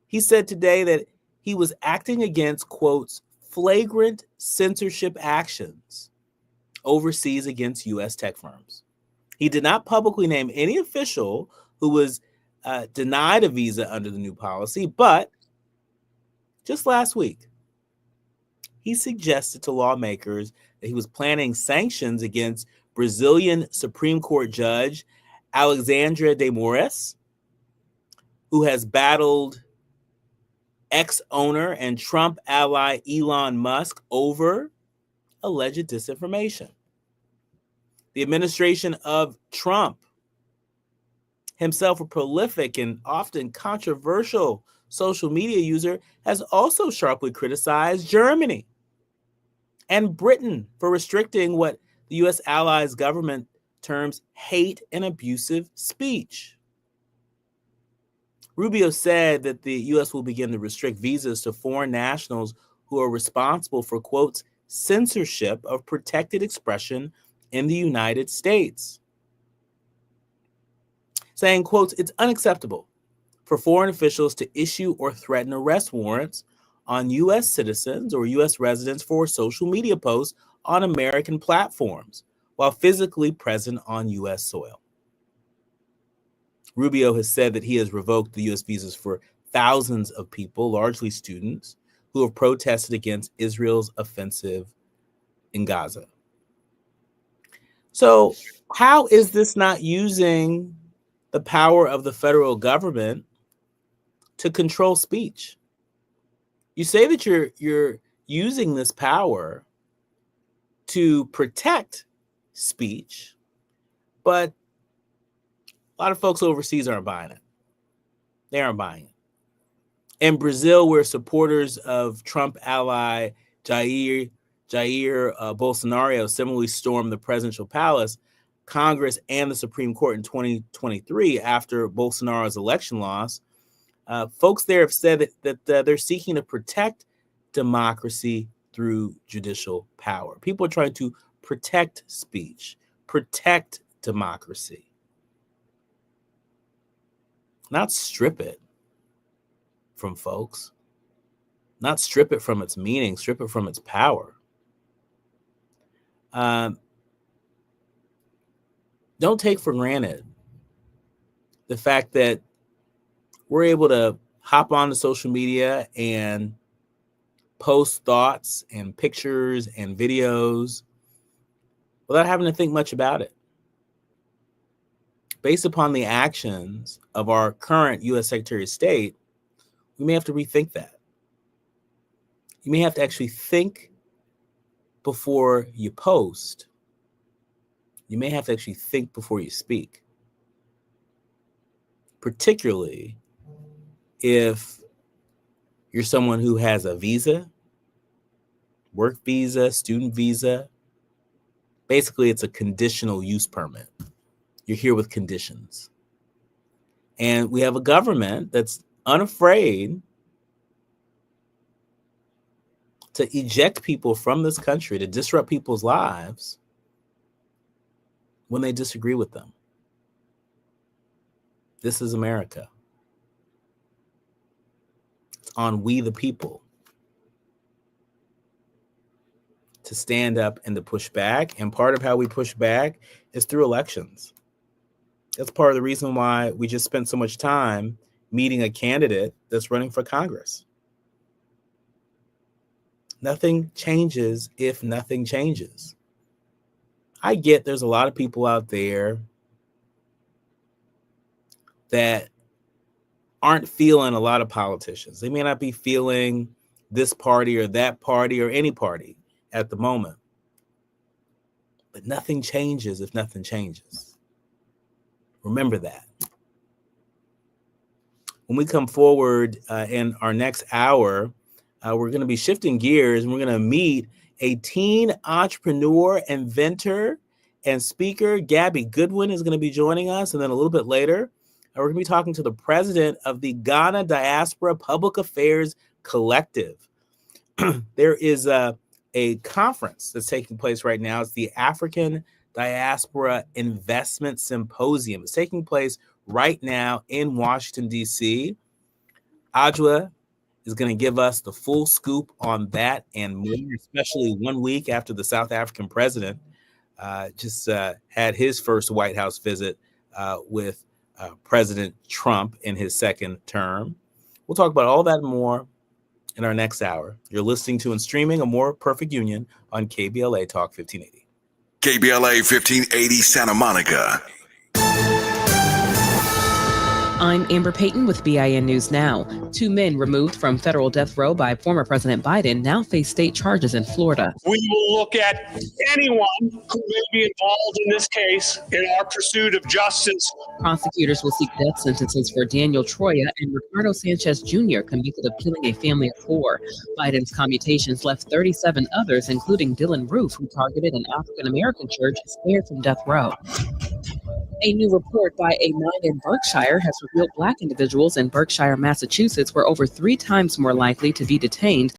He said today that he was acting against, quotes, flagrant censorship actions overseas against U.S. tech firms. He did not publicly name any official who was denied a visa under the new policy, but just last week, he suggested to lawmakers that he was planning sanctions against Brazilian Supreme Court Judge Alexandre de Moraes, who has battled ex-owner and Trump ally Elon Musk over alleged disinformation. The administration of Trump, himself a prolific and often controversial social media user, has also sharply criticized Germany and Britain for restricting what the U.S. allies' government terms hate and abusive speech. Rubio said that the U.S. will begin to restrict visas to foreign nationals who are responsible for, quotes, censorship of protected expression in the United States. Saying, quotes, it's unacceptable for foreign officials to issue or threaten arrest warrants on U.S. citizens or U.S. residents for social media posts on American platforms while physically present on U.S. soil. Rubio has said that he has revoked the U.S. visas for thousands of people, largely students, who have protested against Israel's offensive in Gaza. So how is this not using the power of the federal government to control speech? You say that you're using this power to protect speech, but a lot of folks overseas aren't buying it. They aren't buying it. In Brazil, where supporters of Trump ally Jair Bolsonaro similarly stormed the presidential palace, Congress, and the Supreme Court in 2023 after Bolsonaro's election loss, folks there have said that they're seeking to protect democracy through judicial power. People are trying to protect speech, protect democracy, not strip it from folks, not strip it from its meaning, strip it from its power. don't take for granted the fact that we're able to hop onto social media and post thoughts and pictures and videos without having to think much about it. Based upon the actions of our current U.S. Secretary of State, we may have to rethink that. You may have to actually think before you post. You may have to actually think before you speak, particularly if you're someone who has a visa, work visa, student visa. Basically, it's a conditional use permit. You're here with conditions. And we have a government that's unafraid to eject people from this country, to disrupt people's lives when they disagree with them. This is America. It's on we the people to stand up and to push back. And part of how we push back is through elections. That's part of the reason why we just spent so much time meeting a candidate that's running for Congress. Nothing changes if nothing changes. I get there's a lot of people out there that aren't feeling a lot of politicians. They may not be feeling this party or that party or any party at the moment. But nothing changes if nothing changes. Remember that. When we come forward in our next hour, we're going to be shifting gears and we're going to meet a teen entrepreneur, inventor, and speaker. Gabby Goodwin is going to be joining us. And then a little bit later, we're going to be talking to the president of the Ghana Diaspora Public Affairs Collective. There is a conference that's taking place right now. It's the African Diaspora Investment Symposium. It's taking place right now in Washington, D.C. Adjoa is going to give us the full scoop on that and more, especially 1 week after the South African president just had his first White House visit with President Trump in his second term. We'll talk about all that and more in our next hour. You're listening to and streaming A More Perfect Union on KBLA Talk 1580. KBLA 1580 Santa Monica. I'm Amber Payton with BIN News Now. 2 men removed from federal death row by former President Biden now face state charges in Florida. We will look at anyone who may be involved in this case in our pursuit of justice. Prosecutors will seek death sentences for Daniel Troya and Ricardo Sanchez Jr., convicted of killing a family of 4. Biden's commutations left 37 others, including Dylan Roof, who targeted an African-American church, spared from death row. A new report by a mine in Berkshire has revealed Black individuals in Berkshire, Massachusetts were over 3 times more likely to be detained